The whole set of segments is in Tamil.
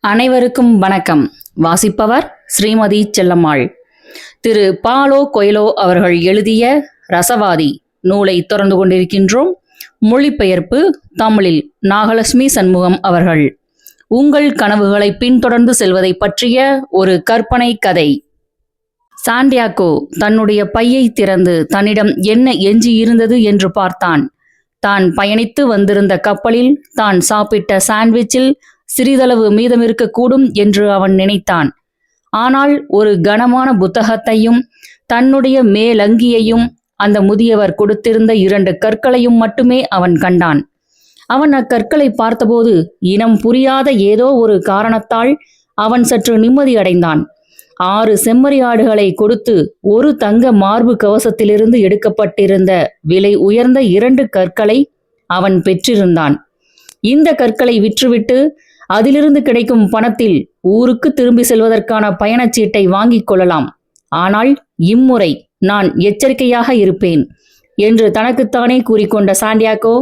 அனைவருக்கும் வணக்கம். வாசிப்பவர் ஸ்ரீமதி செல்லம்மாள். திரு பாலோ கொய்லோ அவர்கள் எழுதிய ரசவாதி நூலை தொடர்ந்து கொண்டிருக்கின்றோம். மொழிபெயர்ப்பு தமிழில் நாகலட்சுமி சண்முகம் அவர்கள். உங்கள் கனவுகளை பின்தொடர்ந்து செல்வதை பற்றிய ஒரு கற்பனை கதை. சாண்டியாகோ தன்னுடைய பையை திறந்து தன்னிடம் என்ன எஞ்சி இருந்தது என்று பார்த்தான். தான் பயணித்து வந்திருந்த கப்பலில் தான் சாப்பிட்ட சாண்ட்விச்சில் சிறிதளவு மீதமிருக்கக்கூடும் என்று அவன் நினைத்தான். ஆனால் ஒரு கனமான புத்தகத்தையும் தன்னுடைய மேலங்கியையும் அந்த முதியவர் கொடுத்திருந்த 2 கற்களையும் மட்டுமே அவன் கண்டான். அவன் அக்கற்களை பார்த்தபோது இனம் புரியாத ஏதோ ஒரு காரணத்தால் அவன் சற்று நிம்மதி அடைந்தான். 6 செம்மறி ஆடுகளை கொடுத்து ஒரு தங்க மார்பு கவசத்திலிருந்து எடுக்கப்பட்டிருந்த விலை உயர்ந்த 2 கற்களை அவன் பெற்றிருந்தான். இந்த கற்களை விற்றுவிட்டு அதிலிருந்து கிடைக்கும் பணத்தில் ஊருக்கு திரும்பி செல்வதற்கான பயணச்சீட்டை வாங்கிக் கொள்ளலாம். ஆனால் இம்முறை நான் எச்சரிக்கையாக இருப்பேன் என்று தனக்குத்தானே கூறிக்கொண்ட சாண்டியாகோ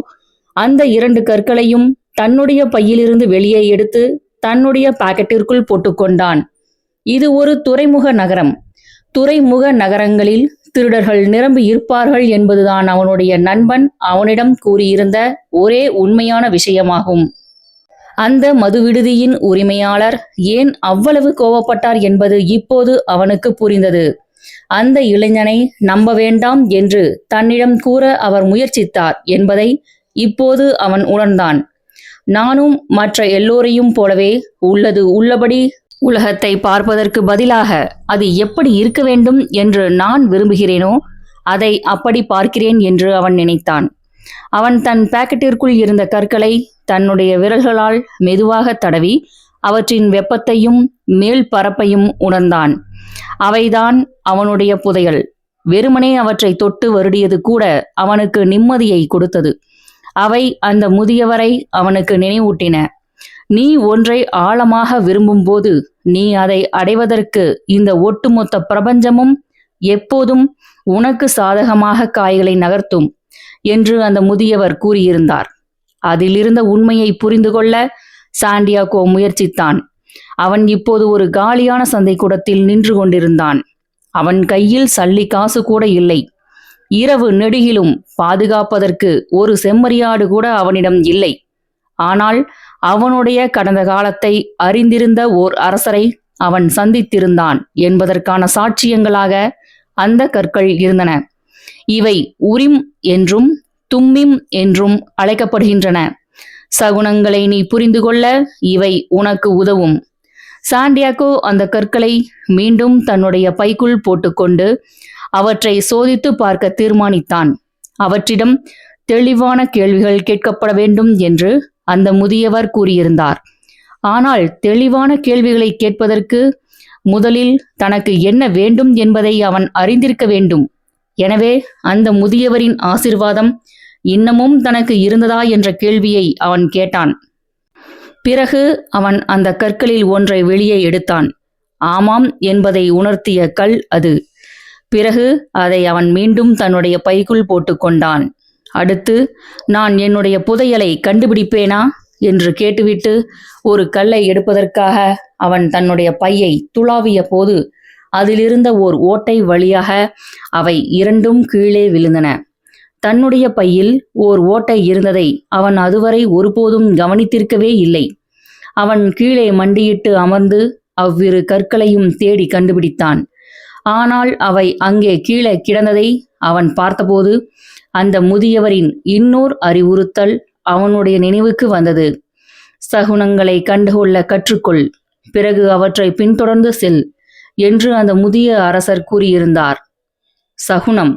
அந்த 2 கற்களையும் தன்னுடைய பையிலிருந்து வெளியே எடுத்து தன்னுடைய பாக்கெட்டிற்குள் போட்டுக்கொண்டான். இது ஒரு துறைமுக நகரம். துறைமுக நகரங்களில் திருடர்கள் நிரம்பி இருப்பார்கள் என்பதுதான் அவனுடைய நண்பன் அவனிடம் கூறியிருந்த ஒரே உண்மையான விஷயமாகும். அந்த மது விடுதியின் உரிமையாளர் ஏன் அவ்வளவு கோபப்பட்டார் என்பது இப்போது அவனுக்கு புரிந்தது. அந்த இளைஞனை நம்ப வேண்டாம் என்று தன்னிடம் கூற அவர் முயற்சித்தார் என்பதை இப்போது அவன் உணர்ந்தான். நானும் மற்ற எல்லோரையும் போலவே உள்ளது உள்ளபடி உலகத்தை பார்ப்பதற்கு பதிலாக அது எப்படி இருக்க வேண்டும் என்று நான் விரும்புகிறேனோ அதை அப்படி பார்க்கிறேன் என்று அவன் நினைத்தான். அவன் தன் பாக்கெட்டிற்குள் இருந்த கற்களை தன்னுடைய விரல்களால் மெதுவாக தடவி அவற்றின் வெப்பத்தையும் மேல் பரப்பையும் உணர்ந்தான். அவைதான் அவனுடைய புதையல். வெறுமனே அவற்றை தொட்டு வருடியது கூட அவனுக்கு நிம்மதியை கொடுத்தது. அவை அந்த முதியவரை அவனுக்கு நினைவூட்டின. நீ ஒன்றை ஆழமாக விரும்பும்போது நீ அதை அடைவதற்கு இந்த ஒட்டுமொத்த பிரபஞ்சமும் எப்போதும் உனக்கு சாதகமாக காய்களை நகர்த்தும் என்று அந்த முதியவர் கூறியிருந்தார். அதிலிருந்த உண்மையை புரிந்து கொள்ள சாண்டியாகோ முயற்சித்தான். அவன் இப்போது ஒரு காலியான சந்தைக்கூடத்தில் நின்று கொண்டிருந்தான். அவன் கையில் சல்லி காசு கூட இல்லை. இரவு நெடுகிலும் பாதுகாப்பதற்கு ஒரு செம்மறியாடு கூட அவனிடம் இல்லை. ஆனால் அவனுடைய கடந்த காலத்தை அறிந்திருந்த ஓர் அரசரை அவன் சந்தித்திருந்தான் என்பதற்கான சாட்சியங்களாக அந்த கற்கள் இருந்தன. இவை உரிம் என்றும் தும்மிம் என்றும் அழைக்கப்படுகின்றன. சகுனங்களை நீ புரிந்து கொள்ள இவை உனக்கு உதவும். சாண்டியாகோ அந்த கற்களை மீண்டும் தன்னுடைய பைக்குள் போட்டுக்கொண்டு அவற்றை சோதித்து பார்க்க தீர்மானித்தான். அவற்றிடம் தெளிவான கேள்விகள் கேட்கப்பட வேண்டும் என்று அந்த முதியவர் கூறியிருந்தார். ஆனால் தெளிவான கேள்விகளை கேட்பதற்கு முதலில் தனக்கு என்ன வேண்டும் என்பதை அவன் அறிந்திருக்க வேண்டும். எனவே அந்த முதியவரின் ஆசீர்வாதம் இன்னமும் தனக்கு இருந்ததா என்ற கேள்வியை அவன் கேட்டான். பிறகு அவன் அந்த கற்களில் ஒன்றை வெளியே எடுத்தான். ஆமாம் என்பதை உணர்த்திய கல் அது. பிறகு அதை அவன் மீண்டும் தன்னுடைய பைக்குள் போட்டுக்கொண்டான். அடுத்து, நான் என்னுடைய புதையலை கண்டுபிடிப்பேனா என்று கேட்டுவிட்டு ஒரு கல்லை எடுப்பதற்காக அவன் தன்னுடைய பையை துளாவிய போது அதிலிருந்த ஓர் ஓட்டை வழியாக அவை 2ம் கீழே விழுந்தன. தன்னுடைய பையில் ஓர் ஓட்டை இருந்ததை அவன் அதுவரை ஒருபோதும் கவனித்திருக்கவே இல்லை. அவன் கீழே மண்டியிட்டு அமர்ந்து அவ்விரு கற்களையும் தேடி கண்டுபிடித்தான். ஆனால் அவை அங்கே கீழே கிடந்ததை அவன் பார்த்தபோது அந்த முதியவரின் இன்னோர் அறிவுறுத்தல் அவனுடைய நினைவுக்கு வந்தது. சகுனங்களை கண்டுகொள்ள கற்றுக்கொள், பிறகு அவற்றை பின்தொடர்ந்து செல் என்று அந்த முதிய அரசர் கூறியிருந்தார். சகுனம்.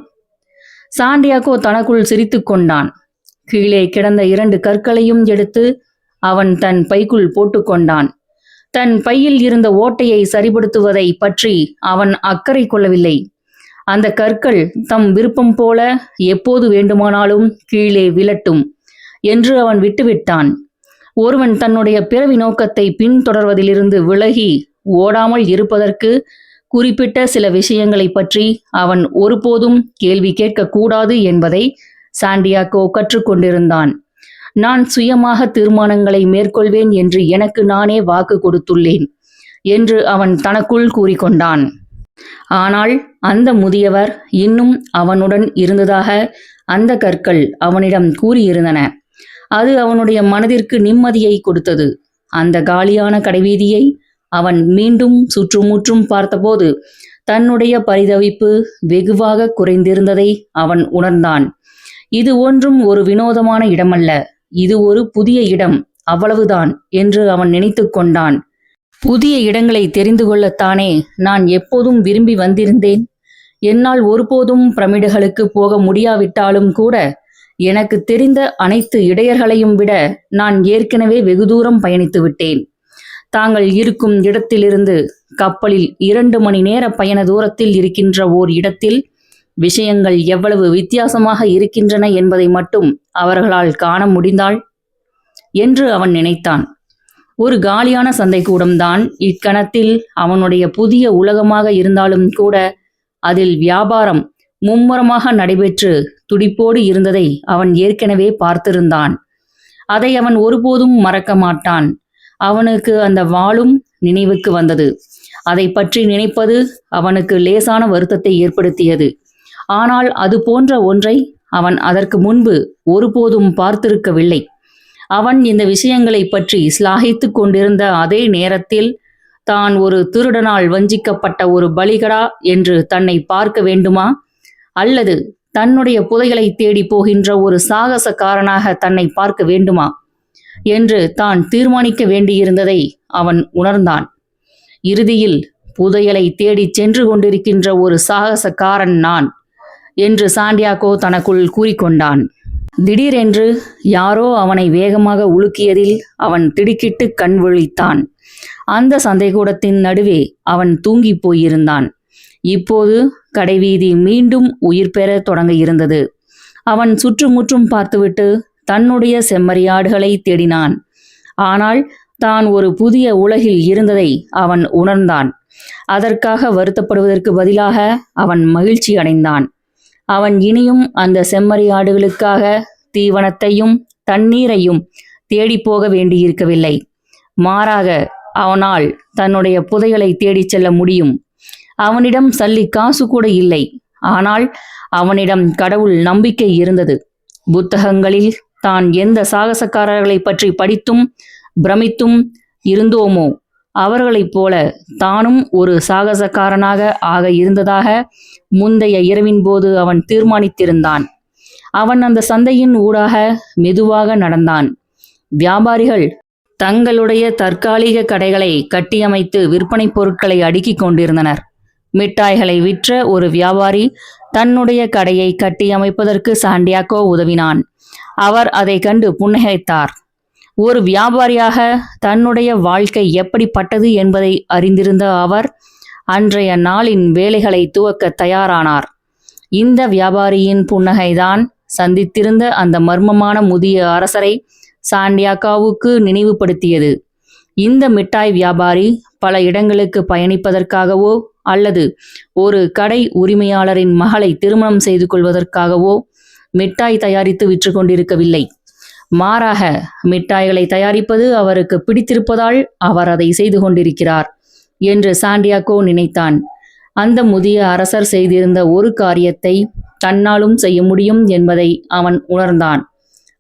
சாண்டியாகோ தனக்குள் சிரித்து கொண்டான். கீழே கிடந்த 2 கற்களையும் எடுத்து அவன் தன் பைக்குள் போட்டுக்கொண்டான். தன் பையில் இருந்த ஓட்டையை சரிபடுத்துவதை பற்றி அவன் அக்கறை கொள்ளவில்லை. அந்த கற்கள் தம் விருப்பம் போல எப்போது வேண்டுமானாலும் கீழே விழட்டும் என்று அவன் விட்டுவிட்டான். ஒருவன் தன்னுடைய பிறவி நோக்கத்தை பின்தொடர்வதிலிருந்து விலகி ஓடாமல் இருப்பதற்கு குறிப்பிட்ட சில விஷயங்களை பற்றி அவன் ஒருபோதும் கேள்வி கேட்கக்கூடாது என்பதை சாண்டியாகோ கற்றுக்கொண்டிருந்தான். நான் சுயமாக தீர்மானங்களை மேற்கொள்வேன் என்று எனக்கு நானே வாக்கு கொடுத்துள்ளேன் என்று அவன் தனக்குள் கூறிக்கொண்டான். ஆனால் அந்த முதியவர் இன்னும் அவனுடன் இருந்ததாக அந்த கற்கள் அவனிடம் கூறியிருந்தன. அது அவனுடைய மனதிற்கு நிம்மதியை கொடுத்தது. அந்த காலியான கடைவீதியை அவன் மீண்டும் சுற்றுமுற்றும் பார்த்தபோது தன்னுடைய பரிதவிப்பு வெகுவாக குறைந்திருந்ததை அவன் உணர்ந்தான். இது ஒன்றும் ஒரு வினோதமான இடமல்ல, இது ஒரு புதிய இடம், அவ்வளவுதான் என்று அவன் நினைத்து கொண்டான். புதிய இடங்களை தெரிந்து கொள்ளத்தானே நான் எப்போதும் விரும்பி வந்திருந்தேன். என்னால் ஒருபோதும் பிரமிடுகளுக்கு போக முடியாவிட்டாலும் கூட எனக்கு தெரிந்த அனைத்து இடையர்களையும் விட நான் ஏற்கனவே வெகு தூரம் பயணித்து விட்டேன். தாங்கள் இருக்கும் இடத்திலிருந்து கப்பலில் 2 மணி நேர பயண தூரத்தில் இருக்கின்ற ஓர் இடத்தில் விஷயங்கள் எவ்வளவு வித்தியாசமாக இருக்கின்றன என்பதை மட்டும் அவர்களால் காண முடிந்தாள் என்று அவன் நினைத்தான். ஒரு காலியான சந்தைக்கூடம்தான் இக்கணத்தில் அவனுடைய புதிய உலகமாக இருந்தாலும் கூட அதில் வியாபாரம் மும்முரமாக நடைபெற்று துடிப்போடு இருந்ததை அவன் ஏற்கனவே பார்த்திருந்தான். அதை அவன் ஒருபோதும் மறக்க மாட்டான். அவனுக்கு அந்த வாளும் நினைவுக்கு வந்தது. அதை பற்றி நினைப்பது அவனுக்கு லேசான வருத்தத்தை ஏற்படுத்தியது. ஆனால் அது போன்ற ஒன்றை அவன் அதற்கு முன்பு ஒருபோதும் பார்த்திருக்கவில்லை. அவன் இந்த விஷயங்களை பற்றி சிலாகித்து கொண்டிருந்த அதே நேரத்தில் தான் ஒரு திருடனால் வஞ்சிக்கப்பட்ட ஒரு பலிகடா என்று தன்னை பார்க்க வேண்டுமா, அல்லது தன்னுடைய புதைகளை தேடி போகின்ற ஒரு சாகசக்காரனாக தன்னை பார்க்க வேண்டுமா என்று தான் தீர்மானிக்க வேண்டியிருந்ததை அவன் உணர்ந்தான். இறுதியில் புதையலை தேடி சென்று கொண்டிருக்கின்ற ஒரு சாகசக்காரன் நான் என்று சாண்டியாகோ தனக்குள் கூறிக்கொண்டான். திடீரென்று யாரோ அவனை வேகமாக உலுக்கியதில் அவன் திடுக்கிட்டு கண் விழித்தான். அந்த சந்தைக்கூடத்தின் நடுவே அவன் தூங்கி போயிருந்தான். இப்போது கடைவீதி மீண்டும் உயிர் பெற தொடங்க இருந்தது. அவன் சுற்றுமுற்றும் பார்த்துவிட்டு தன்னுடைய செம்மறியாடுகளை தேடினான். ஆனால் தான் ஒரு புதிய உலகில் இருந்ததை அவன் உணர்ந்தான். அதற்காக வருத்தப்படுவதற்கு பதிலாக அவன் மகிழ்ச்சி அடைந்தான். அவன் இனியும் அந்த செம்மறியாடுகளுக்காக தீவனத்தையும் தண்ணீரையும் தேடிப்போக வேண்டியிருக்கவில்லை. மாறாக அவனால் தன்னுடைய புதையலை தேடிச் செல்ல முடியும். அவனிடம் சல்லி காசு கூட இல்லை. ஆனால் அவனிடம் கடவுள் நம்பிக்கை இருந்தது. புத்தகங்களில் தான் எந்த சாகசக்காரர்களை பற்றி படித்தும் பிரமித்தும் இருந்தோமோ அவர்களைப் போல தானும் ஒரு சாகசக்காரனாக ஆக இருந்ததாக முந்தைய இரவின் போது அவன் தீர்மானித்திருந்தான். அவன் அந்த சந்தையின் ஊடாக மெதுவாக நடந்தான். வியாபாரிகள் தங்களுடைய தற்காலிக கடைகளை கட்டியமைத்து விற்பனை பொருட்களை அடுக்கிக் கொண்டிருந்தனர். மிட்டாய்களை விற்ற ஒரு வியாபாரி தன்னுடைய கடையை கட்டியமைப்பதற்கு சாண்டியாகோ உதவினான். அவர் அதை கண்டு புன்னகைத்தார். ஒரு வியாபாரியாக தன்னுடைய வாழ்க்கை எப்படிப்பட்டது என்பதை அறிந்திருந்த அவர் அன்றைய நாளின் வேலைகளை துவக்க தயாரானார். இந்த வியாபாரியின் புன்னகைதான் சந்தித்திருந்த அந்த மர்மமான முதிய அரசரை சாண்டியாகோவுக்கு நினைவுபடுத்தியது. இந்த மிட்டாய் வியாபாரி பல இடங்களுக்கு பயணிப்பதற்காகவோ அல்லது ஒரு கடை உரிமையாளரின் மகளை திருமணம் செய்து கொள்வதற்காகவோ மிட்டாய் தயாரித்து விற்று கொண்டிருக்கவில்லை. மாறாக மிட்டாய்களை தயாரிப்பது அவருக்கு பிடித்திருப்பதால் அவர் அதை செய்து கொண்டிருக்கிறார் என்று சாண்டியாகோ நினைத்தான். அந்த முதிய அரசர் செய்திருந்த ஒரு காரியத்தை தன்னாலும் செய்ய முடியும் என்பதை அவன் உணர்ந்தான்.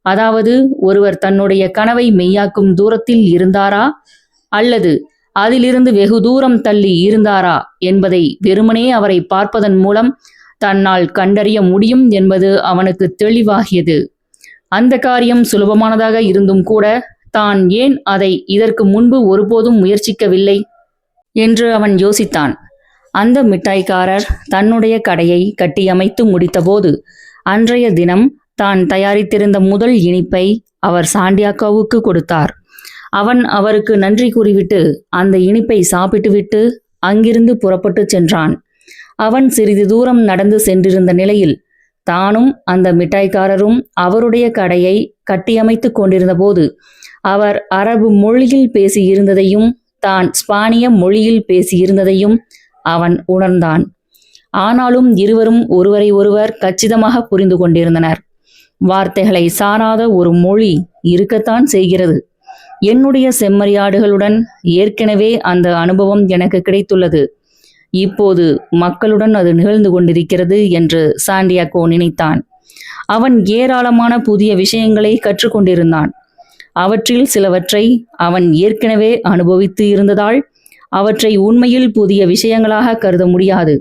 அதாவது ஒருவர் தன்னுடைய கனவை மெய்யாக்கும் தூரத்தில் இருந்தாரா அல்லது அதிலிருந்து வெகு தூரம் தள்ளி இருந்தாரா என்பதை வெறுமனே அவரை பார்ப்பதன் மூலம் தன்னால் கண்டறிய முடியும் என்பது அவனுக்கு தெளிவாகியது. அந்த காரியம் சுலபமானதாக இருந்தும் கூட தான் ஏன் அதை இதற்கு முன்பு ஒருபோதும் முயற்சிக்கவில்லை என்று அவன் யோசித்தான். அந்த மிட்டாய்க்காரர் தன்னுடைய கடையை கட்டியமைத்து முடித்தபோது அன்றைய தினம் தான் தயாரித்திருந்த முதல் இனிப்பை அவர் சாண்டியாகோவுக்கு கொடுத்தார். அவன் அவருக்கு நன்றி கூறிவிட்டு அந்த இனிப்பை சாப்பிட்டுவிட்டு அங்கிருந்து புறப்பட்டு சென்றான். அவன் சிறிது தூரம் நடந்து சென்றிருந்த நிலையில் தானும் அந்த மிட்டாய்க்காரரும் அவருடைய கடையை கட்டியமைத்து கொண்டிருந்த போது அவர் அரபு மொழியில் பேசியிருந்ததையும் தான் ஸ்பானிய மொழியில் பேசியிருந்ததையும் அவன் உணர்ந்தான். ஆனாலும் இருவரும் ஒருவரை ஒருவர் கச்சிதமாக புரிந்து கொண்டிருந்தனர். வார்த்தைகளை சாராத ஒரு மொழி இருக்கத்தான் செய்கிறது. என்னுடைய செம்மறியாடுகளுடன் ஏற்கனவே அந்த அனுபவம் எனக்கு கிடைத்துள்ளது. இப்போது மக்களுடன் அது நிகழ்ந்து கொண்டிருக்கிறது என்று சாண்டியாகோ நினைத்தான். அவன் ஏராளமான புதிய விஷயங்களை கற்றுக்கொண்டிருந்தான். அவற்றில் சிலவற்றை அவன் ஏற்கனவே அனுபவித்து இருந்ததால் அவற்றை உண்மையில் புதிய விஷயங்களாக கருத முடியாது.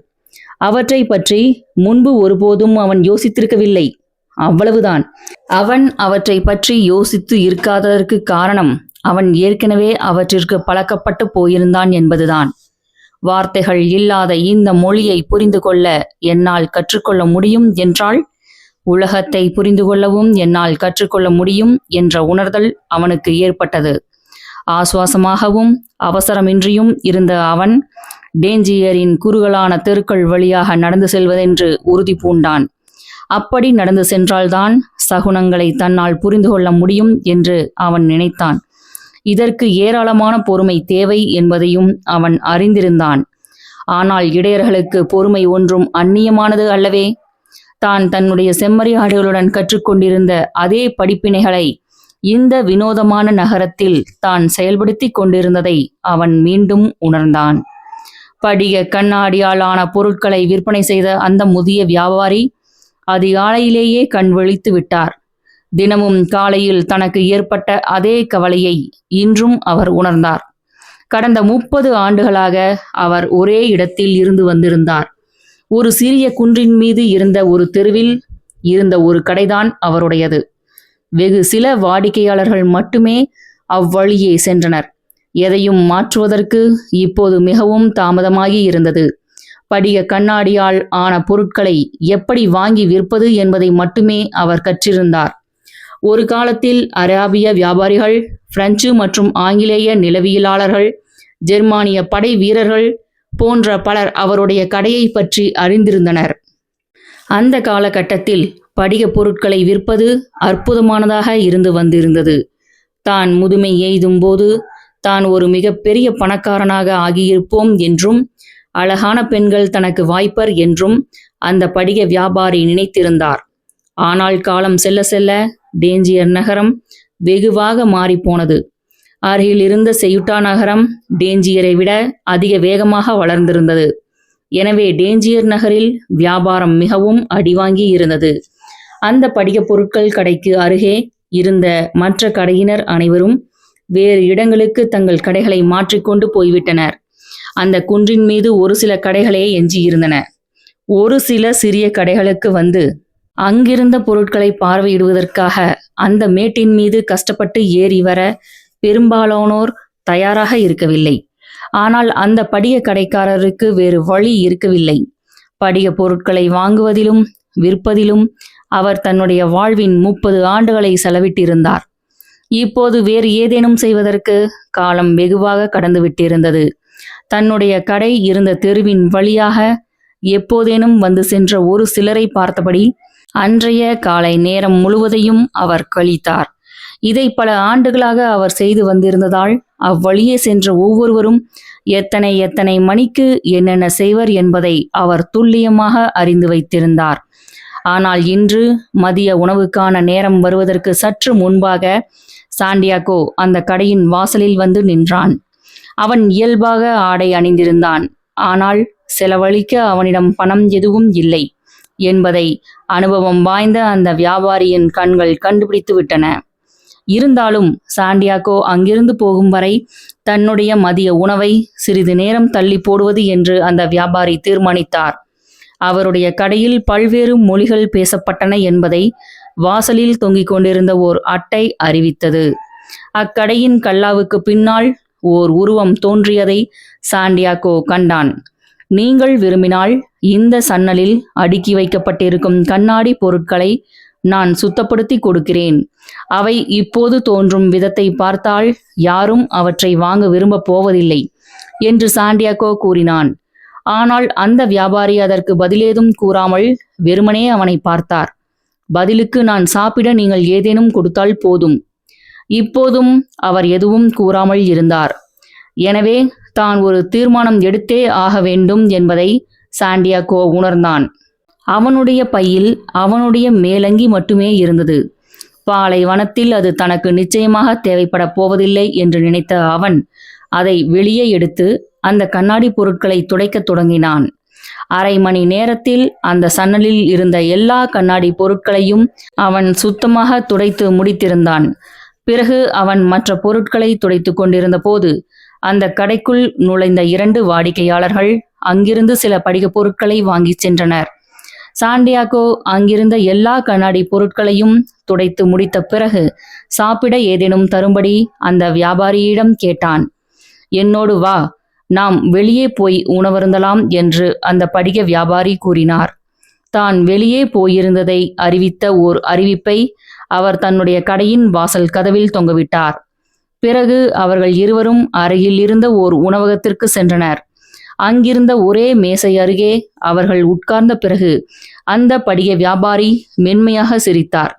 அவற்றை பற்றி முன்பு ஒருபோதும் அவன் யோசித்திருக்கவில்லை. அவ்வளவுதான். அவன் அவற்றை பற்றி யோசித்து இருக்காததற்கு காரணம் அவன் ஏற்கனவே அவற்றிற்கு பழக்கப்பட்டு போயிருந்தான் என்பதுதான். வார்த்தைகள் இல்லாத இந்த மொழியை புரிந்து கொள்ள என்னால் கற்றுக்கொள்ள முடியும் என்றால், உலகத்தை புரிந்து கொள்ளவும் என்னால் கற்றுக்கொள்ள முடியும் என்ற உணர்தல் அவனுக்கு ஏற்பட்டது. ஆசுவாசமாகவும் அவசரமின்றியும் இருந்த அவன் டேஞ்சியரின் குறுகலான தெருக்கள் வழியாக நடந்து செல்வதென்று உறுதி பூண்டான். அப்படி நடந்து சென்றால்தான் சகுனங்களை தன்னால் புரிந்து கொள்ள முடியும் என்று அவன் நினைத்தான். இதற்கு ஏராளமான பொறுமை தேவை என்பதையும் அவன் அறிந்திருந்தான். ஆனால் இடையர்களுக்கு பொறுமை ஒன்றும் அந்நியமானது அல்லவே. தான் தன்னுடைய செம்மறியாடுகளுடன் கற்றுக்கொண்டிருந்த அதே படிப்பினைகளை இந்த வினோதமான நகரத்தில் தான் செயல்படுத்தி கொண்டிருந்ததை அவன் மீண்டும் உணர்ந்தான். படிக கண்ணாடியால் ஆன பொருட்களை விற்பனை செய்த அந்த முதிய வியாபாரி அதிகாலையிலேயே கண் விழித்து விட்டார். தினமும் காலையில் தனக்கு ஏற்பட்ட அதே கவலையை இன்றும் அவர் உணர்ந்தார். கடந்த 30 ஆண்டுகளாக அவர் ஒரே இடத்தில் இருந்து வந்திருந்தார். ஒரு சிறிய குன்றின் மீது இருந்த ஒரு தெருவில் இருந்த ஒரு கடைதான் அவருடையது. வெகு சில வாடிக்கையாளர்கள் மட்டுமே அவ்வழியே சென்றனர். எதையும் மாற்றுவதற்கு இப்போது மிகவும் தாமதமாகி இருந்தது. படிக கண்ணாடியால் ஆன பொருட்களை எப்படி வாங்கி விற்பது என்பதை மட்டுமே அவர் கற்றிருந்தார். ஒரு காலத்தில் அராபிய வியாபாரிகள், பிரெஞ்சு மற்றும் ஆங்கிலேய நிலவியலாளர்கள், ஜெர்மானிய படை வீரர்கள் போன்ற பலர் அவருடைய கடையை பற்றி அறிந்திருந்தனர். அந்த காலகட்டத்தில் படிக பொருட்களை விற்பது அற்புதமானதாக இருந்து வந்திருந்தது. தான் முதுமை எய்தும் போது தான் ஒரு மிகப்பெரிய பணக்காரனாக ஆகியிருப்போம் என்றும் அழகான பெண்கள் தனக்கு வாய்ப்பர் என்றும் அந்த படிக வியாபாரி நினைத்திருந்தார். ஆனால் காலம் செல்ல செல்ல டேஞ்சியர் நகரம் வெகுவாக மாறிப்போனது. அருகில் இருந்த செயுட்டா நகரம் டேஞ்சியரை விட அதிக வேகமாக வளர்ந்திருந்தது. எனவே டேஞ்சியர் நகரில் வியாபாரம் மிகவும் அடிவாங்கி இருந்தது. அந்த படிக பொருட்கள் கடைக்கு அருகே இருந்த மற்ற கடையினர் அனைவரும் வேறு இடங்களுக்கு தங்கள் கடைகளை மாற்றிக்கொண்டு போய்விட்டனர். அந்த குன்றின் மீது ஒரு சில கடைகளே எஞ்சியிருந்தன. ஒரு சில சிறிய கடைகளுக்கு வந்து அங்கிருந்த பொருட்களை பார்வையிடுவதற்காக அந்த மேட்டின் மீது கஷ்டப்பட்டு ஏறி வர பெரும்பாலானோர் தயாராக இருக்கவில்லை. ஆனால் அந்த படிக கடைக்காரருக்கு வேறு வழி இருக்கவில்லை. படிக பொருட்களை வாங்குவதிலும் விற்பதிலும் அவர் தன்னுடைய வாழ்வின் 30 ஆண்டுகளை செலவிட்டிருந்தார். இப்போது வேறு ஏதேனும் செய்வதற்கு காலம் வெகுவாக கடந்துவிட்டிருந்தது. தன்னுடைய கடை இருந்த தெருவின் வழியாக எப்போதேனும் வந்து சென்ற ஒரு சிலரை பார்த்தபடி அன்றைய காலை நேரம் முழுவதையும் அவர் கழித்தார். இதை பல ஆண்டுகளாக அவர் செய்து வந்திருந்ததால் அவ்வழியே சென்ற ஒவ்வொருவரும் எத்தனை மணிக்கு என்னென்ன செய்வர் என்பதை அவர் துல்லியமாக அறிந்து வைத்திருந்தார். ஆனால் இன்று மதிய உணவுக்கான நேரம் வருவதற்கு சற்று முன்பாக சாண்டியாகோ அந்த கடையின் வாசலில் வந்து நின்றான். அவன் இயல்பாக ஆடை அணிந்திருந்தான். ஆனால் செலவழிக்க அவனிடம் பணம் எதுவும் இல்லை என்பதை அனுபவம் வாய்ந்த அந்த வியாபாரியின் கண்கள் கண்டுபிடித்து விட்டன. இருந்தாலும் சாண்டியாகோ அங்கிருந்து போகும் வரை தன்னுடைய மதிய உணவை சிறிது நேரம் தள்ளி போடுவது என்று அந்த வியாபாரி தீர்மானித்தார். அவருடைய கடையில் பல்வேறு மொழிகள் பேசப்பட்டன என்பதை வாசலில் தொங்கிக் கொண்டிருந்த ஓர் அட்டை அறிவித்தது. அக்கடையின் கல்லாவுக்கு பின்னால் ஓர் உருவம் தோன்றியதை சாண்டியாகோ கண்டான். நீங்கள் விரும்பினால் இந்த சன்னலில் அடுக்கி வைக்கப்பட்டிருக்கும் கண்ணாடி பொருட்களை நான் சுத்தப்படுத்தி கொடுக்கிறேன். அவை இப்போது தோன்றும் விதத்தை பார்த்தால் யாரும் அவற்றை வாங்க விரும்பப் போவதில்லை என்று சாண்டியாகோ கூறினான். ஆனால் அந்த வியாபாரி அதற்கு பதிலேதும் கூறாமல் வெறுமனே அவனை பார்த்தார். பதிலுக்கு நான் சாப்பிட நீங்கள் ஏதேனும் கொடுத்தால் போதும். இப்போதும் அவர் எதுவும் கூறாமல் இருந்தார். எனவே தான் ஒரு தீர்மானம் எடுத்தே ஆக வேண்டும் என்பதை சாண்டியாகோ உணர்ந்தான். அவனுடைய பையில் அவனுடைய மேலங்கி மட்டுமே இருந்தது. பாலைவனத்தில் அது தனக்கு நிச்சயமாக தேவைப்பட போவதில்லை என்று நினைத்த அவன் அதை வெளியே எடுத்து அந்த கண்ணாடி பொருட்களை துடைக்கத் தொடங்கினான். அரை மணி நேரத்தில் அந்த சன்னலில் இருந்த எல்லா கண்ணாடி பொருட்களையும் அவன் சுத்தமாக துடைத்து முடித்திருந்தான். பிறகு அவன் மற்ற பொருட்களை துடைத்து கொண்டிருந்த போது அந்த கடைக்குள் நுழைந்த 2 வாடிக்கையாளர்கள் அங்கிருந்து சில படிகப் பொருட்களை வாங்கி சென்றனர். சாண்டியாகோ அங்கிருந்த எல்லா கண்ணாடி பொருட்களையும் துடைத்து முடித்த பிறகு சாப்பிட ஏதேனும் தரும்படி அந்த வியாபாரியிடம் கேட்டான். என்னோடு வா, நாம் வெளியே போய் உணவருந்தலாம் என்று அந்த படிக வியாபாரி கூறினார். தான் வெளியே போயிருந்ததை அறிவித்த ஓர் அறிவிப்பை அவர் தன்னுடைய கடையின் வாசல் கதவில் தொங்கவிட்டார். பிறகு அவர்கள் இருவரும் அருகில் இருந்த ஓர் உணவகத்திற்கு சென்றனர். அங்கிருந்த ஒரே மேசை அருகே அவர்கள் உட்கார்ந்த பிறகு அந்த படிக வியாபாரி மென்மையாக சிரித்தார்.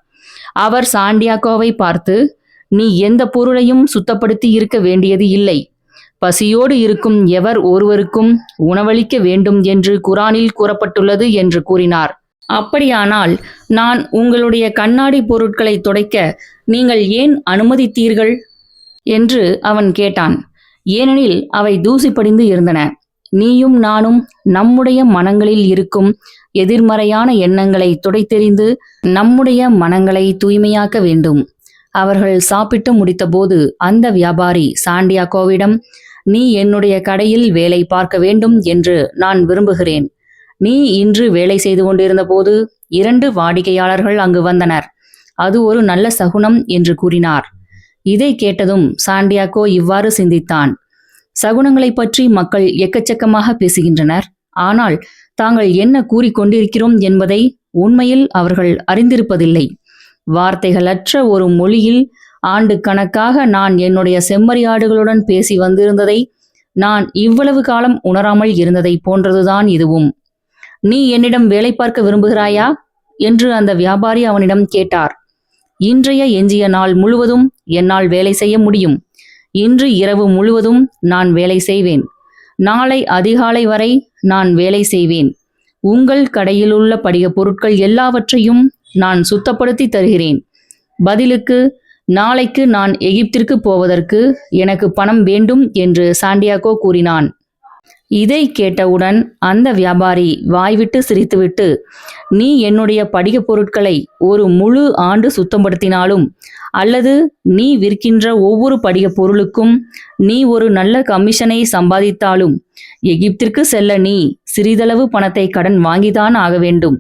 அவர் சாண்டியாகோவை பார்த்து, நீ எந்த பொருளையும் சுத்தப்படுத்தி இருக்க வேண்டியது இல்லை. பசியோடு இருக்கும் எவர் ஒருவருக்கும் உணவளிக்க வேண்டும் என்று குரானில் கூறப்பட்டுள்ளது என்று கூறினார். அப்படியானால் நான் உங்களுடைய கண்ணாடி பொருட்களை துடைக்க நீங்கள் ஏன் அனுமதித்தீர்கள் என்று அவன் கேட்டான். ஏனெனில் அவை தூசி படிந்து இருந்தன. நீயும் நானும் நம்முடைய மனங்களில் இருக்கும் எதிர்மறையான எண்ணங்களை துடைத்தெறிந்து நம்முடைய மனங்களை தூய்மையாக்க வேண்டும். அவர்கள் சாப்பிட்டு முடித்தபோது அந்த வியாபாரி சாண்டியாகோவிடம், நீ என்னுடைய கடையில் வேலை பார்க்க வேண்டும் என்று நான் விரும்புகிறேன். நீ இன்று வேலை செய்து கொண்டிருந்த போது 2 வாடிக்கையாளர்கள் அங்கு வந்தனர். அது ஒரு நல்ல சகுனம் என்று கூறினார். இதை கேட்டதும் சாண்டியாகோ இவ்வாறு சிந்தித்தான். சகுனங்களை பற்றி மக்கள் எக்கச்சக்கமாக பேசுகின்றனர். ஆனால் தாங்கள் என்ன கூறிக்கொண்டிருக்கிறோம் என்பதை உண்மையில் அவர்கள் அறிந்திருப்பதில்லை. வார்த்தைகளற்ற ஒரு மொழியில் ஆண்டு கணக்காக நான் என்னுடைய செம்மறியாடுகளுடன் பேசி வந்திருந்ததை நான் இவ்வளவு காலம் உணராமல் இருந்ததை போன்றதுதான் இதுவும். நீ என்னிடம் வேலை பார்க்க விரும்புகிறாயா என்று அந்த வியாபாரி அவனிடம் கேட்டார். இன்றைய எஞ்சிய நாள் முழுவதும் என்னால் வேலை செய்ய முடியும். இன்று இரவு முழுவதும் நான் வேலை செய்வேன். நாளை அதிகாலை வரை நான் வேலை செய்வேன். உங்கள் கடையிலுள்ள படிகப் பொருட்கள் எல்லாவற்றையும் நான் சுத்தப்படுத்தி தருகிறேன். பதிலுக்கு நாளைக்கு நான் எகிப்திற்கு போவதற்கு எனக்கு பணம் வேண்டும் என்று சாண்டியாகோ கூறினான். இதை கேட்டவுடன் அந்த வியாபாரி வாய்விட்டு சிரித்துவிட்டு, நீ என்னுடைய படிகப் பொருட்களை ஒரு முழு ஆண்டு சுத்தப்படுத்தினாலும் அல்லது நீ விற்கின்ற ஒவ்வொரு படிகப் பொருளுக்கும் நீ ஒரு நல்ல கமிஷனை சம்பாதித்தாலும் எகிப்திற்கு செல்ல நீ சிறிதளவு பணத்தை கடன் வாங்கிதான் ஆக வேண்டும்.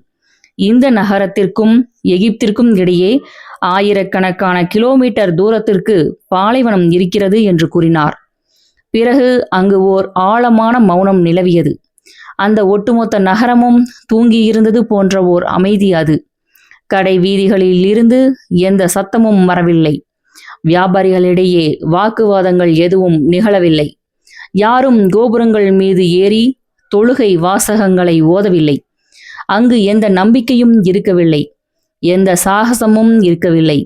இந்த நகரத்திற்கும் எகிப்திற்கும் இடையே ஆயிரக்கணக்கான கிலோமீட்டர் தூரத்திற்கு பாலைவனம் இருக்கிறது என்று கூறினார். பிறகு அங்கு ஓர் ஆழமான மௌனம் நிலவியது. அந்த ஒட்டுமொத்த நகரமும் தூங்கியிருந்தது போன்ற ஓர் அமைதி அது. கடை வீதிகளில் இருந்து எந்த சத்தமும் வரவில்லை. வியாபாரிகளிடையே வாக்குவாதங்கள் எதுவும் நிகழவில்லை. யாரும் கோபுரங்கள் மீது ஏறி தொழுகை வாசகங்களை ஓதவில்லை. அங்கு எந்த நம்பிக்கையும் இருக்கவில்லை. எந்த சாகசமும் இருக்கவில்லை.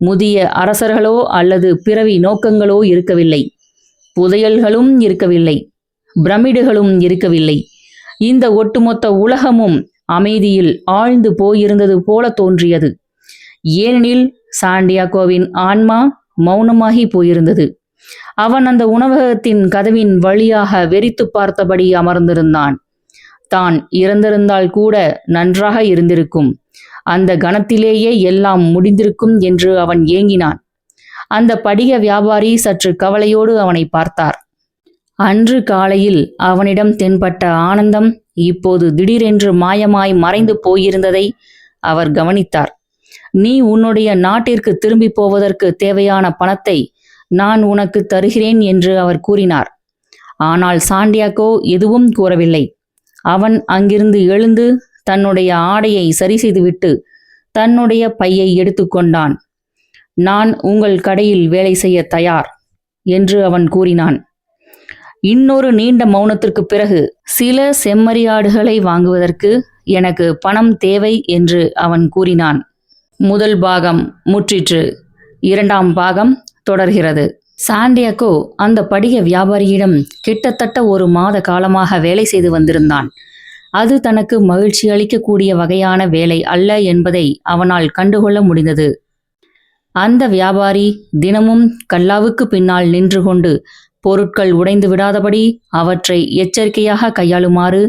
முதிய அரசர்களோ அல்லது பிறவி நோக்கங்களோ இருக்கவில்லை. புதையல்களும் இருக்கவில்லை. பிரமிடுகளும் இருக்கவில்லை. இந்த ஒட்டுமொத்த உலகமும் அமைதியில் ஆழ்ந்து போயிருந்தது போல தோன்றியது. ஏனெனில் சாண்டியாகோவின் ஆன்மா மௌனமாகி போயிருந்தது. அவன் அந்த உணவகத்தின் கதவின் வழியாக வெறித்து பார்த்தபடி அமர்ந்திருந்தான். தான் இறந்திருந்தால் கூட நன்றாக இருந்திருக்கும். அந்த கணத்திலேயே எல்லாம் முடிந்திருக்கும் என்று அவன் ஏங்கினான். அந்த படிக வியாபாரி சற்று கவலையோடு அவனை பார்த்தார். அன்று காலையில் அவனிடம் தென்பட்ட ஆனந்தம் இப்போது திடீரென்று மாயமாய் மறைந்து போயிருந்ததை அவர் கவனித்தார். நீ உன்னுடைய நாட்டிற்கு திரும்பி போவதற்கு தேவையான பணத்தை நான் உனக்கு தருகிறேன் என்று அவர் கூறினார். ஆனால் சாண்டியாகோ எதுவும் கூறவில்லை. அவன் அங்கிருந்து எழுந்து தன்னுடைய ஆடையை சரி செய்துவிட்டு தன்னுடைய பையை எடுத்துக்கொண்டான். நான் உங்கள் கடையில் வேலை செய்ய தயார் என்று அவன் கூறினான். இன்னொரு நீண்ட மௌனத்திற்கு பிறகு, சில செம்மறியாடுகளை வாங்குவதற்கு எனக்கு பணம் தேவை என்று அவன் கூறினான். முதல் பாகம் முற்றிற்று. 2ஆம் பாகம் தொடர்கிறது. சாண்டியாகோ அந்த படிக வியாபாரியிடம் கிட்டத்தட்ட 1 மாத காலமாக வேலை செய்து வந்திருந்தான். அது தனக்கு மகிழ்ச்சி அளிக்கக்கூடிய வகையான வேலை அல்ல என்பதை அவனால் கண்டுகொள்ள முடிந்தது. அந்த வியாபாரி தினமும் கல்லாவுக்கு பின்னால் நின்று கொண்டு பொருட்கள் உடைந்து விடாதபடி அவற்றை எச்சரிக்கையாக கையாளுமாறு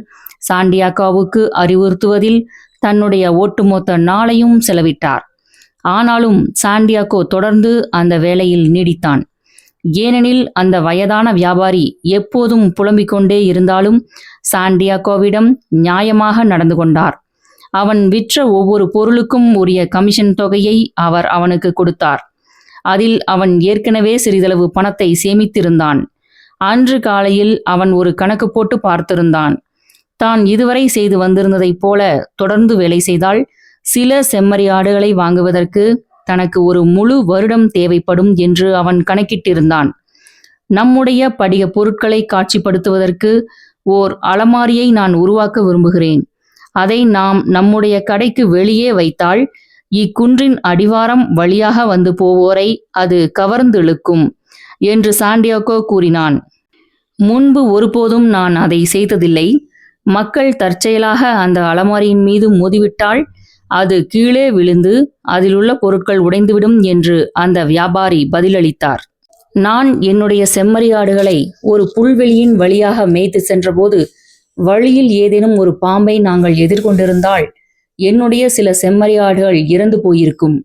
சாண்டியாகோவுக்கு அறிவுறுத்துவதில் தன்னுடைய ஒட்டுமொத்த நாளையும் செலவிட்டார். ஆனாலும் சாண்டியாகோ தொடர்ந்து அந்த வேலையில் நீடித்தான். ஏனெனில் அந்த வயதான வியாபாரி எப்போதும் புலம்பிக் கொண்டே இருந்தாலும் சாண்டியாகோவிடம் நியாயமாக நடந்து கொண்டார். அவன் விற்ற ஒவ்வொரு பொருளுக்கும் உரிய கமிஷன் தொகையை அவர் அவனுக்கு கொடுத்தார். அதில் அவன் ஏற்கனவே சிறிதளவு பணத்தை சேமித்திருந்தான். அன்று காலையில் அவன் ஒரு கணக்கு போட்டு பார்த்திருந்தான். தான் இதுவரை செய்து வந்திருந்ததைப் போல தொடர்ந்து வேலை செய்தால் சில செம்மறி ஆடுகளை வாங்குவதற்கு தனக்கு ஒரு முழு வருடம் தேவைப்படும் என்று அவன் கணக்கிட்டிருந்தான். நம்முடைய படிக பொருட்களை காட்சிப்படுத்துவதற்கு ஓர் அலமாரியை நான் உருவாக்க விரும்புகிறேன். அதை நாம் நம்முடைய கடைக்கு வெளியே வைத்தால் இக்குன்றின் அடிவாரம் வழியாக வந்து போவோரை அது கவர்ந்திழுக்கும் என்று சாண்டியாகோ கூறினான். முன்பு ஒருபோதும் நான் அதை செய்ததில்லை. மக்கள் தற்செயலாக அந்த அலமாரியின் மீது மோதிவிட்டால் அது கீழே விழுந்து அதிலுள்ள பொருட்கள் உடைந்துவிடும் என்று அந்த வியாபாரி பதிலளித்தார். நான் என்னுடைய செம்மறியாடுகளை ஒரு புல்வெளியின் வழியாக மேய்த்து சென்றபோது வழியில் ஏதேனும் ஒரு பாம்பை நாங்கள் எதிர்கொண்டிருந்தால் என்னுடைய சில செம்மறியாடுகள் இறந்து போயிருக்கும்.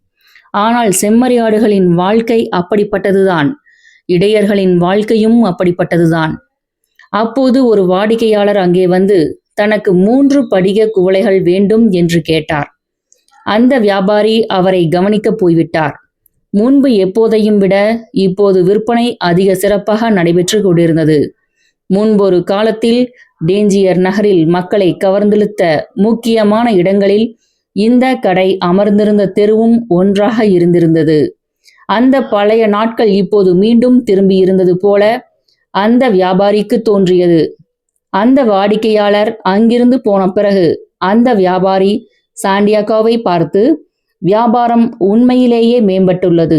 ஆனால் செம்மறியாடுகளின் வாழ்க்கை அப்படிப்பட்டதுதான். இடையர்களின் வாழ்க்கையும் அப்படிப்பட்டதுதான். அப்போது ஒரு வாடிக்கையாளர் அங்கே வந்து தனக்கு 3 படிக குவளைகள் வேண்டும் என்று கேட்டார். அந்த வியாபாரி அவரை கவனிக்க போய்விட்டார். முன்பு எப்போதையும் விட இப்போது விற்பனை அதிக சிறப்பாக நடைபெற்று கொண்டிருந்தது. முன்பொரு காலத்தில் டேஞ்சியர் நகரில் மக்களை கவர்ந்தெழுத்த முக்கியமான இடங்களில் இந்த கடை அமர்ந்திருந்த தெருவும் ஒன்றாக இருந்திருந்தது. அந்த பழைய நாட்கள் இப்போது மீண்டும் திரும்பியிருந்தது போல அந்த வியாபாரிக்கு தோன்றியது. அந்த வாடிக்கையாளர் அங்கிருந்து போன பிறகு அந்த வியாபாரி சாண்டியாகோவை பார்த்து, வியாபாரம் உண்மையிலேயே மேம்பட்டுள்ளது.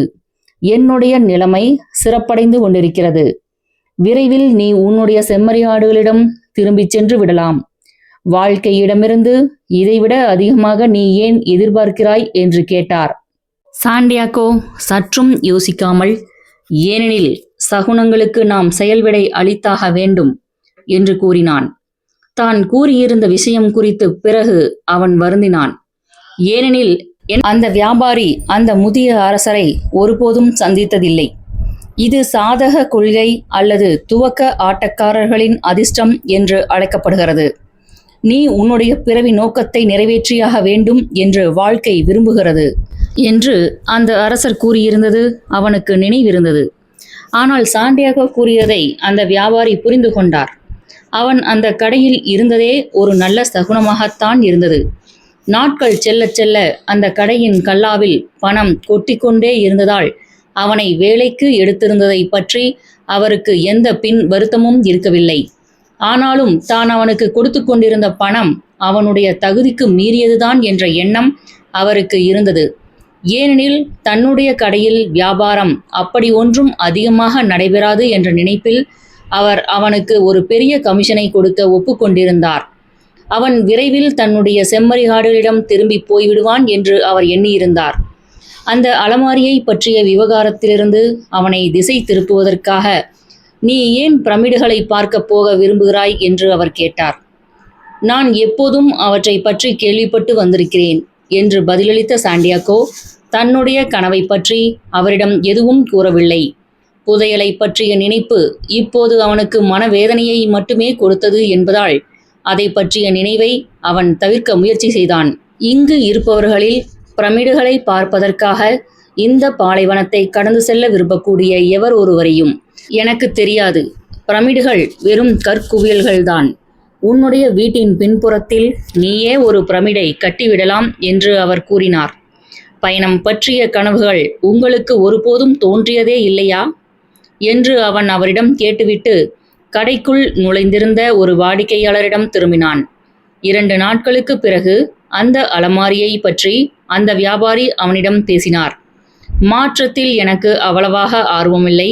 என்னுடைய நிலைமை சிறப்படைந்து கொண்டிருக்கிறது. விரைவில் நீ உன்னுடைய செம்மறியாடுகளிடம் திரும்பிச் சென்று விடலாம். வாழ்க்கையிடமிருந்து இதைவிட அதிகமாக நீ ஏன் எதிர்பார்க்கிறாய் என்று கேட்டார். சாண்டியாகோ சற்றும் யோசிக்காமல், ஏனெனில் சகுனங்களுக்கு நாம் செயல்விடை அளித்தாக வேண்டும் என்று கூறினான். தான் கூறியிருந்த விஷயம் குறித்து பிறகு அவன் வருந்தினான். ஏனெனில் அந்த வியாபாரி அந்த முதிய அரசரை ஒருபோதும் சந்தித்ததில்லை. இது சாதக கொள்கை அல்லது துவக்க ஆட்டக்காரர்களின் அதிர்ஷ்டம் என்று அழைக்கப்படுகிறது. நீ உன்னுடைய பிறவி நோக்கத்தை நிறைவேற்றியாக வேண்டும் என்று வாழ்க்கை விரும்புகிறது என்று அந்த அரசர் கூறியிருந்தது அவனுக்கு நினைவிருந்தது. ஆனால் சாண்டியாகோ கூறியதை அந்த வியாபாரி புரிந்து கொண்டார். அவன் அந்த கடையில் இருந்ததே ஒரு நல்ல சகுனமாகத்தான் இருந்தது. நாட்கள் செல்ல செல்ல அந்த கடையின் கல்லாவில் பணம் கொட்டிக்கொண்டே இருந்ததால் அவனை வேலைக்கு எடுத்திருந்ததை பற்றி அவருக்கு எந்த பின் வருத்தமும் இருக்கவில்லை. ஆனாலும் தான் அவனுக்கு கொடுத்து கொண்டிருந்த பணம் அவனுடைய தகுதிக்கு மீறியதுதான் என்ற எண்ணம் அவருக்கு இருந்தது. ஏனெனில் தன்னுடைய கடையில் வியாபாரம் அப்படி ஒன்றும் அதிகமாக நடைபெறாது என்ற நினைப்பில் அவர் அவனுக்கு ஒரு பெரிய கமிஷனை கொடுக்க ஒப்புக்கொண்டிருந்தார். அவன் விரைவில் தன்னுடைய செம்மறியாடுகளிடம் திரும்பி போய்விடுவான் என்று அவர் எண்ணியிருந்தார். அந்த அலமாரியை பற்றிய விவகாரத்திலிருந்து அவனை திசை திருப்புவதற்காக, நீ ஏன் பிரமிடுகளை பார்க்க போக விரும்புகிறாய் என்று அவர் கேட்டார். நான் எப்போதும் அவற்றை பற்றி கேள்விப்பட்டு வந்திருக்கிறேன் என்று பதிலளித்த சாண்டியாகோ தன்னுடைய கனவை பற்றி அவரிடம் எதுவும் கூறவில்லை. புதையலை பற்றிய நினைப்பு இப்போது அவனுக்கு மனவேதனையை மட்டுமே கொடுத்தது என்பதால் அதை பற்றிய நினைவை அவன் தவிர்க்க முயற்சி செய்தான். இங்கு இருப்பவர்களில் பிரமிடுகளை பார்ப்பதற்காக இந்த பாலைவனத்தை கடந்து செல்ல விரும்பக்கூடிய எவர் ஒருவரையும் எனக்கு தெரியாது. பிரமிடுகள் வெறும் கற்குவியல்கள்தான். உன்னுடைய வீட்டின் பின்புறத்தில் நீயே ஒரு பிரமிடை கட்டிவிடலாம் என்று அவர் கூறினார். பயணம் பற்றிய கனவுகள் உங்களுக்கு ஒருபோதும் தோன்றியதே இல்லையா என்று அவன் அவரிடம் கேட்டுவிட்டு கடைக்குள் நுழைந்திருந்த ஒரு வாடிக்கையாளரிடம் திரும்பினான். 2 நாட்களுக்கு பிறகு அந்த அலமாரியை பற்றி அந்த வியாபாரி அவனிடம் பேசினார். மாற்றத்தில் எனக்கு அவ்வளவாக ஆர்வமில்லை.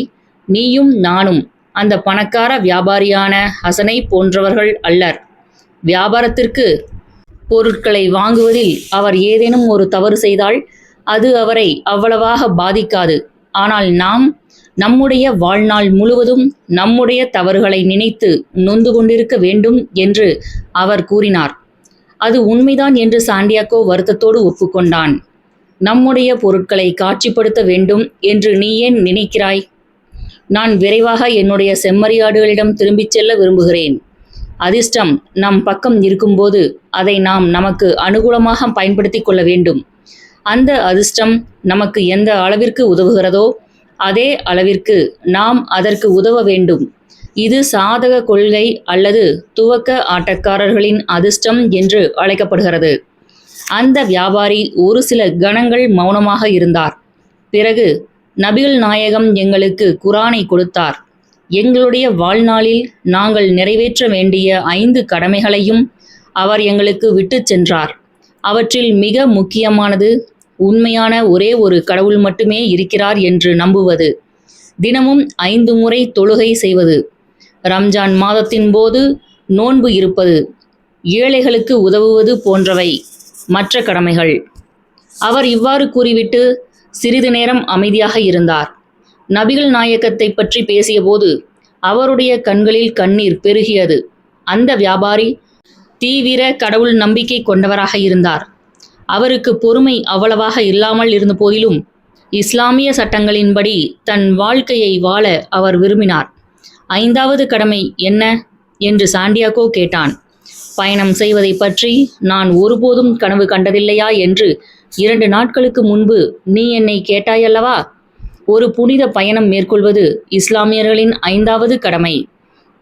நீயும் நானும் அந்த பணக்கார வியாபாரியான ஹசனை போன்றவர்கள் அல்லர். வியாபாரத்திற்கு பொருட்களை வாங்குவதில் அவர் ஏதேனும் ஒரு தவறு செய்தால் அது அவரை அவ்வளவாக பாதிக்காது. ஆனால் நாம் நம்முடைய வாழ்நாள் முழுவதும் நம்முடைய தவறுகளை நினைத்து நொந்து கொண்டிருக்க வேண்டும் என்று அவர் கூறினார். அது உண்மைதான் என்று சாண்டியாகோ வருத்தத்தோடு ஒப்புக்கொண்டான். நம்முடைய பொருட்களை காட்சிப்படுத்த வேண்டும் என்று நீ ஏன் நினைக்கிறாய்? நான் விரைவாக என்னுடைய செம்மறியாடுகளிடம் திரும்பிச் செல்ல விரும்புகிறேன். அதிர்ஷ்டம் நம் பக்கம் இருக்கும்போது அதை நாம் நமக்கு அனுகூலமாக பயன்படுத்தி கொள்ள வேண்டும். அந்த அதிர்ஷ்டம் நமக்கு எந்த அளவிற்கு உதவுகிறதோ அதே அளவிற்கு நாம் அதற்கு உதவ வேண்டும். இது சாதக கொள்கை அல்லது துவக்க ஆட்டக்காரர்களின் அதிர்ஷ்டம் என்று அழைக்கப்படுகிறது. அந்த வியாபாரி ஒரு சில கணங்கள் மௌனமாக இருந்தார். பிறகு, நபிகள் நாயகம் எங்களுக்கு குரானை கொடுத்தார். எங்களுடைய வாழ்நாளில் நாங்கள் நிறைவேற்ற வேண்டிய 5 கடமைகளையும் அவர் எங்களுக்கு விட்டுச் சென்றார். அவற்றில் மிக முக்கியமானது உண்மையான ஒரே ஒரு கடவுள் மட்டுமே இருக்கிறார் என்று நம்புவது, தினமும் 5 முறை தொழுகை செய்வது, ரம்ஜான் மாதத்தின் போது நோன்பு இருப்பது, ஏழைகளுக்கு உதவுவது போன்றவை மற்ற கடமைகள். அவர் இவ்வாறு கூறிவிட்டு சிறிது நேரம் அமைதியாக இருந்தார். நபிகள் நாயகத்தை பற்றி பேசியபோது அவருடைய கண்களில் கண்ணீர் பெருகியது. அந்த வியாபாரி தீவிர கடவுள் நம்பிக்கை கொண்டவராக இருந்தார். அவருக்கு பொறுமை அவ்வளவாக இல்லாமல் இருந்த போதிலும் இஸ்லாமிய சட்டங்களின்படி தன் வாழ்க்கையை வாழ அவர் விரும்பினார். 5வது கடமை என்ன என்று சாண்டியாகோ கேட்டான். பயணம் செய்வதை பற்றி நான் ஒருபோதும் கனவு கண்டதில்லையா என்று 2 நாட்களுக்கு முன்பு நீ என்னை கேட்டாயல்லவா? ஒரு புனித பயணம் மேற்கொள்வது இஸ்லாமியர்களின் 5வது கடமை.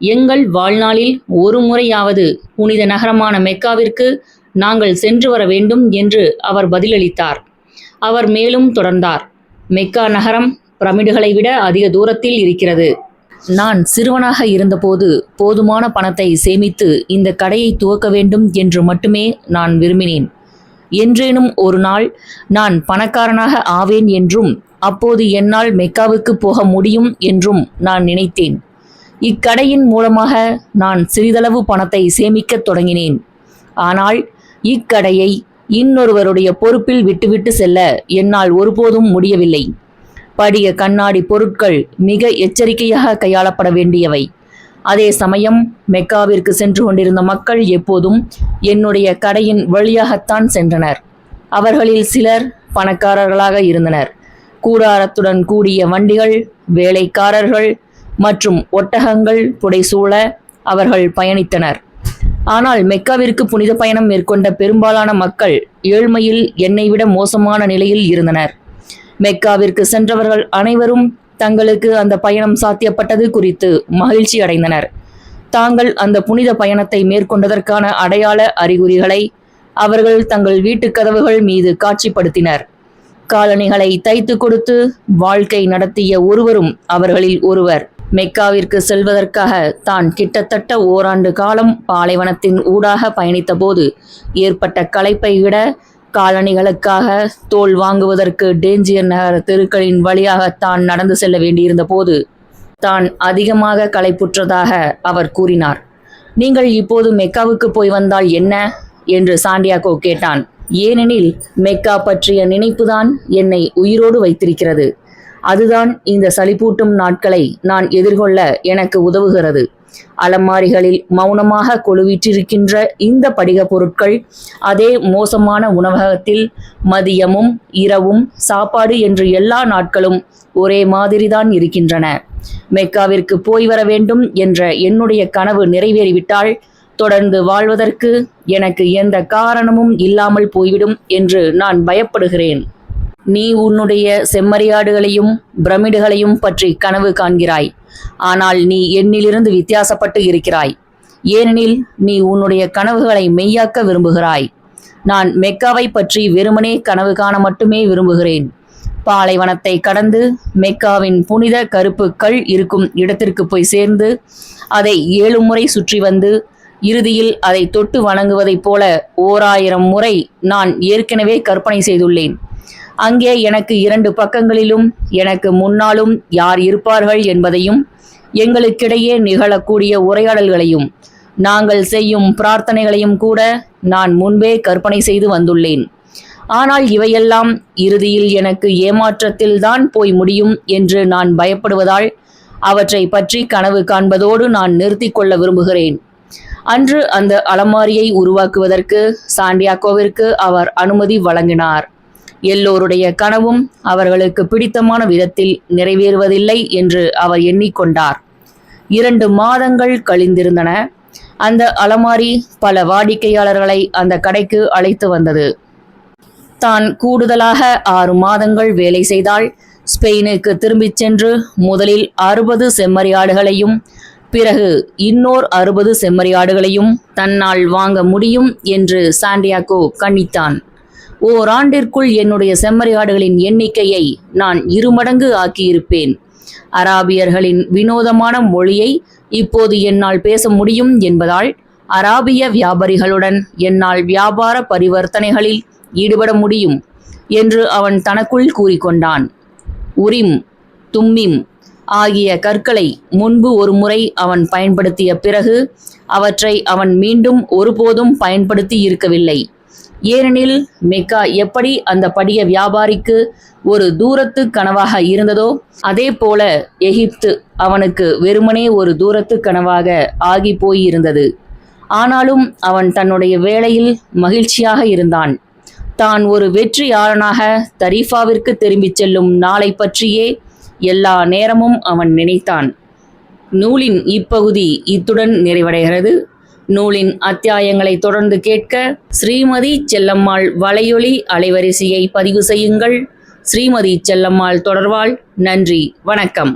எங்கள் வாழ்நாளில் ஒரு முறையாவது புனித நகரமான மெக்காவிற்கு நாங்கள் சென்று வர வேண்டும் என்று அவர் பதிலளித்தார். அவர் மேலும் தொடர்ந்தார். மெக்கா நகரம் பிரமிடுகளை விட அதிக தூரத்தில் இருக்கிறது. நான் சிறுவனாக இருந்தபோது போதுமான பணத்தை சேமித்து இந்த கடையை துவக்க வேண்டும் என்று மட்டுமே நான் விரும்பினேன். என்றேனும் ஒரு நாள் நான் பணக்காரனாக ஆவேன் என்றும் அப்போது என்னால் மெக்காவுக்கு போக முடியும் என்றும் நான் நினைத்தேன். இக்கடையின் மூலமாக நான் சிறிதளவு பணத்தை சேமிக்கத் தொடங்கினேன். ஆனால் இக்கடையை இன்னொருவருடைய பொறுப்பில் விட்டுவிட்டு செல்ல என்னால் ஒருபோதும் முடியவில்லை. படிக கண்ணாடி பொருட்கள் மிக எச்சரிக்கையாக கையாளப்பட வேண்டியவை. அதே சமயம் மெக்காவிற்கு சென்று கொண்டிருந்த மக்கள் எப்போதும் என்னுடைய கடையின் வழியாகத்தான் சென்றனர். அவர்களில் சிலர் பணக்காரர்களாக இருந்தனர். கூடாரத்துடன் கூடிய வண்டிகள், வேலைக்காரர்கள் மற்றும் ஒட்டகங்கள் புடைசூழ அவர்கள் பயணித்தனர். ஆனால் மெக்காவிற்கு புனித பயணம் மேற்கொண்ட பெரும்பாலான மக்கள் ஏழ்மையில் என்னை விட மோசமான நிலையில் இருந்தனர். மெக்காவிற்கு சென்றவர்கள் அனைவரும் தங்களுக்கு அந்த பயணம் சாத்தியப்பட்டது குறித்து மகிழ்ச்சி அடைந்தனர். தாங்கள் அந்த புனித பயணத்தை மேற்கொண்டதற்கான அடையாள அறிகுறிகளை அவர்கள் தங்கள் வீட்டுக் கதவுகள் மீது காட்சிப்படுத்தினர். காலணிகளை தைத்து கொடுத்து வாழ்க்கை நடத்திய ஒருவரும் அவர்களில் ஒருவர் மெக்காவிற்கு செல்வதற்காக தான் கிட்டத்தட்ட ஓராண்டு காலம் பாலைவனத்தின் ஊடாக பயணித்த போது ஏற்பட்ட களைப்பை விட காலணிகளுக்காக தோல் வாங்குவதற்கு டேஞ்சியர் நகர தெருக்களின் வழியாக தான் நடந்து செல்ல வேண்டியிருந்த போது தான் அதிகமாக களைப்புற்றதாக அவர் கூறினார். நீங்கள் இப்போது மெக்காவுக்கு போய் வந்தால் என்ன என்று சாண்டியாகோ கேட்டான். ஏனெனில் மெக்கா பற்றிய நினைப்புதான் என்னை உயிரோடு வைத்திருக்கிறது. அதுதான் இந்த சலிப்பூட்டும் நாட்களை நான் எதிர்கொள்ள எனக்கு உதவுகிறது. அலமாரிகளில் மௌனமாக கொலுவிற்றிருக்கின்ற இந்த படிக பொருட்கள் அதே மோசமான உணவகத்தில் மதியமும் இரவும் சாப்பாடு என்று எல்லா நாட்களும் ஒரே மாதிரிதான் இருக்கின்றன. மெக்காவிற்கு போய் வர வேண்டும் என்ற என்னுடைய கனவு நிறைவேறிவிட்டால் தொடர்ந்து வாழ்வதற்கு எனக்கு எந்த காரணமும் இல்லாமல் போய்விடும் என்று நான் பயப்படுகிறேன். நீ உன்னுடைய செம்மறியாடுகளையும் பிரமிடுகளையும் பற்றி கனவு காண்கிறாய். ஆனால் நீ என்னிலிருந்து வித்தியாசப்பட்டு இருக்கிறாய். ஏனெனில் நீ உன்னுடைய கனவுகளை மெய்யாக்க விரும்புகிறாய். நான் மெக்காவை பற்றி வெறுமனே கனவு காண மட்டுமே விரும்புகிறேன். பாலைவனத்தை கடந்து மெக்காவின் புனித கருப்பு கல் இருக்கும் இடத்திற்கு போய் சேர்ந்து அதை 7 முறை சுற்றி வந்து இறுதியில் அதை தொட்டு வணங்குவதைப் போல 1000 முறை நான் ஏற்கனவே கற்பனை செய்துள்ளேன். அங்கே எனக்கு 2 பக்கங்களிலும் எனக்கு முன்னாலும் யார் இருப்பார்கள் என்பதையும் எங்களுக்கிடையே நிகழக்கூடிய உரையாடல்களையும் நாங்கள் செய்யும் பிரார்த்தனைகளையும் கூட நான் முன்பே கற்பனை செய்து வந்துள்ளேன். ஆனால் இவையெல்லாம் இறுதியில் எனக்கு ஏமாற்றத்தில்தான் போய் முடியும் என்று நான் பயப்படுவதால் அவற்றை பற்றி கனவு காண்பதோடு நான் நிறுத்தி கொள்ள விரும்புகிறேன். அன்று அந்த அலமாரியை உருவாக்குவதற்கு சாண்டியாகோவிற்கு அவர் அனுமதி வழங்கினார். எல்லோருடைய கனவும் அவர்களுக்கு பிடித்தமான விதத்தில் நிறைவேறுவதில்லை என்று அவர் எண்ணிக்கொண்டார். 2 மாதங்கள் கழிந்திருந்தன. அந்த அலமாரி பல வாடிக்கையாளர்களை அந்த கடைக்கு அழைத்து வந்தது. தான் கூடுதலாக 6 மாதங்கள் வேலை செய்தால் ஸ்பெயினுக்கு திரும்பிச் சென்று முதலில் 60 செம்மறியாடுகளையும் பிறகு இன்னோர் 60 செம்மறியாடுகளையும் தன்னால் வாங்க முடியும் என்று சாண்டியாகோ கணித்தான். ஓராண்டிற்குள் என்னுடைய செம்மறியாடுகளின் எண்ணிக்கையை நான் 2 மடங்கு ஆக்கியிருப்பேன். அராபியர்களின் வினோதமான மொழியை இப்போது என்னால் பேச முடியும் என்பதால் அராபிய வியாபாரிகளுடன் என்னால் வியாபார பரிவர்த்தனைகளில் ஈடுபட முடியும் என்று அவன் தனக்குள் கூறிக்கொண்டான். உரிம், தும்மிம் ஆகிய கற்களை முன்பு ஒரு முறை அவன் பயன்படுத்திய பிறகு அவற்றை அவன் மீண்டும் ஒருபோதும் பயன்படுத்தி இருக்கவில்லை. ஏனெனில் மெக்கா எப்படி அந்த படிய வியாபாரிக்கு ஒரு தூரத்து கனவாக இருந்ததோ அதே போல எகிப்து அவனுக்கு வெறுமனே ஒரு தூரத்து கனவாக ஆகி போயிருந்தது. ஆனாலும் அவன் தன்னுடைய வேலையில் மகிழ்ச்சியாக இருந்தான். தான் ஒரு வெற்றியாளனாக தரீஃபாவிற்கு திரும்பிச் செல்லும் நாளை பற்றியே எல்லா நேரமும் அவன் நினைத்தான். நூலின் இப்பகுதி இத்துடன் நிறைவடைகிறது. நூலின் அத்தியாயங்களை தொடர்ந்து கேட்க ஸ்ரீமதி செல்லம்மாள் வலையொலி அலைவரிசையை பதிவு செய்யுங்கள். ஸ்ரீமதி செல்லம்மாள் தொடர்வாள். நன்றி, வணக்கம்.